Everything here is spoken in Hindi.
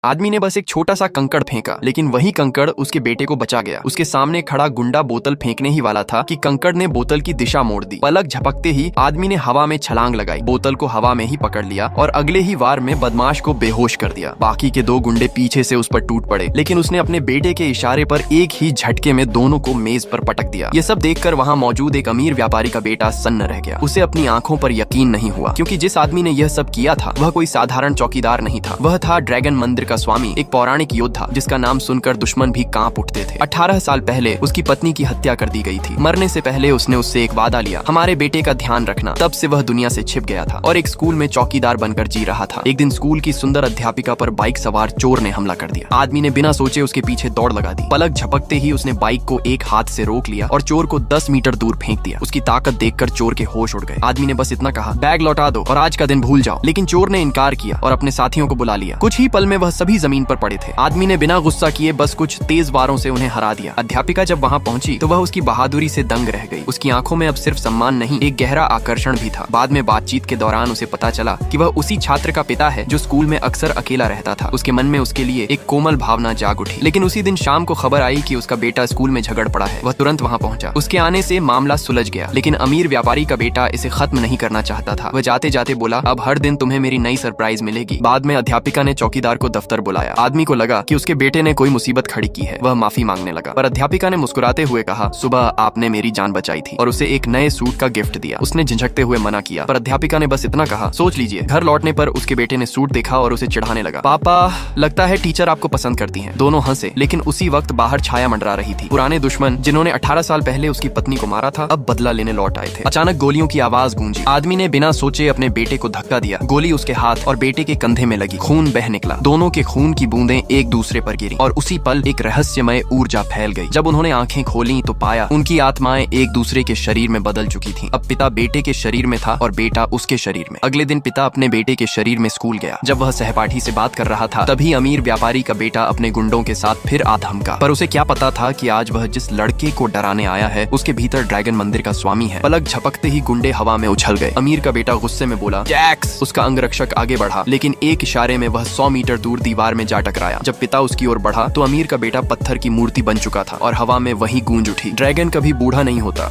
आदमी ने बस एक छोटा सा कंकड़ फेंका, लेकिन वही कंकड़ उसके बेटे को बचा गया। उसके सामने खड़ा गुंडा बोतल फेंकने ही वाला था कि कंकड़ ने बोतल की दिशा मोड़ दी। पलक झपकते ही आदमी ने हवा में छलांग लगाई, बोतल को हवा में ही पकड़ लिया और अगले ही वार में बदमाश को बेहोश कर दिया। बाकी के दो गुंडे पीछे से उस पर टूट पड़े, लेकिन उसने अपने बेटे के इशारे पर एक ही झटके में दोनों को मेज पर पटक दिया। ये सब देखकर वहाँ मौजूद एक अमीर व्यापारी का बेटा सन्न रह गया। उसे अपनी आंखों पर यकीन नहीं हुआ, क्योंकि जिस आदमी ने यह सब किया था वह कोई साधारण चौकीदार नहीं था। वह था ड्रैगन मंदिर का स्वामी, एक पौराणिक योद्धा जिसका नाम सुनकर दुश्मन भी कांप उठते थे। 18 साल पहले उसकी पत्नी की हत्या कर दी गई थी। मरने से पहले उसने उससे एक वादा लिया, हमारे बेटे का ध्यान रखना। तब से वह दुनिया से छिप गया था और एक स्कूल में चौकीदार बनकर जी रहा था। एक दिन स्कूल की सुंदर अध्यापिका पर बाइक सवार चोर ने हमला कर दिया। आदमी ने बिना सोचे उसके पीछे दौड़ लगा दी। पलक झपकते ही उसने बाइक को एक हाथ से रोक लिया और चोर को 10 मीटर दूर फेंक दिया। उसकी ताकत देखकर चोर के होश उड़ गए। आदमी ने बस इतना कहा, बैग लौटा दो और आज का दिन भूल जाओ। लेकिन चोर ने इनकार किया और अपने साथियों को बुला लिया। कुछ ही पल में वह सभी जमीन पर पड़े थे। आदमी ने बिना गुस्सा किए बस कुछ तेज वारों से उन्हें हरा दिया। अध्यापिका जब वहाँ पहुंची तो वह उसकी बहादुरी से दंग रह गई। उसकी आंखों में अब सिर्फ सम्मान नहीं, एक गहरा आकर्षण भी था। बाद में बातचीत के दौरान उसे पता चला कि वह उसी छात्र का पिता है जो स्कूल में अक्सर अकेला रहता था। उसके मन में उसके लिए एक कोमल भावना जाग उठी। लेकिन उसी दिन शाम को खबर आई कि उसका बेटा स्कूल में झगड़ पड़ा है। वह तुरंत वहाँ पहुंचा। उसके आने से मामला सुलझ गया, लेकिन अमीर व्यापारी का बेटा इसे खत्म नहीं करना चाहता था। वह जाते जाते बोला, अब हर दिन तुम्हें मेरी नई सरप्राइज मिलेगी। बाद में अध्यापिका ने चौकीदार को दफ्तर बुलाया। आदमी को लगा कि उसके बेटे ने कोई मुसीबत खड़ी की है। वह माफी मांगने लगा, पर अध्यापिका ने मुस्कुराते हुए कहा, सुबह आपने मेरी जान बचाई थी, और उसे एक नए सूट का गिफ्ट दिया। उसने झिझकते हुए मना किया, पर अध्यापिका ने बस इतना कहा, सोच लीजिए। घर लौटने पर उसके बेटे ने सूट देखा और उसे चिढ़ाने लगा, पापा लगता है टीचर आपको पसंद करती हैं। दोनों हंसे, लेकिन उसी वक्त बाहर छाया मंडरा रही थी। पुराने दुश्मन जिन्होंने 18 साल पहले उसकी पत्नी को मारा था, अब बदला लेने लौट आए थे। अचानक गोलियों की आवाज गूंजी। आदमी ने बिना सोचे अपने बेटे को धक्का दिया। गोली उसके हाथ और बेटे के कंधे में लगी। खून बह निकला। दोनों के खून की बूंदें एक दूसरे पर गिरी और उसी पल एक रहस्यमय ऊर्जा फैल गई। जब उन्होंने आंखें खोली तो पाया उनकी आत्माएं एक दूसरे के शरीर में बदल चुकी थीं। अब पिता बेटे के शरीर में था और बेटा उसके शरीर में। अगले दिन पिता अपने बेटे के शरीर में स्कूल गया। जब वह सहपाठी से बात कर रहा था, तभी अमीर व्यापारी का बेटा अपने गुंडों के साथ फिर आ धमका। पर उसे क्या पता था कि आज वह जिस लड़के को डराने आया है उसके भीतर ड्रैगन मंदिर का स्वामी है। पलक झपकते ही गुंडे हवा में उछल गए। अमीर का बेटा गुस्से में बोला, जैक्स। उसका अंगरक्षक आगे बढ़ा, लेकिन एक इशारे में वह 100 मीटर दूर दीवार में जा टकराया। जब पिता उसकी ओर बढ़ा तो अमीर का बेटा पत्थर की मूर्ति बन चुका था और हवा में वही गूंज उठी, ड्रैगन कभी बूढ़ा नहीं होता।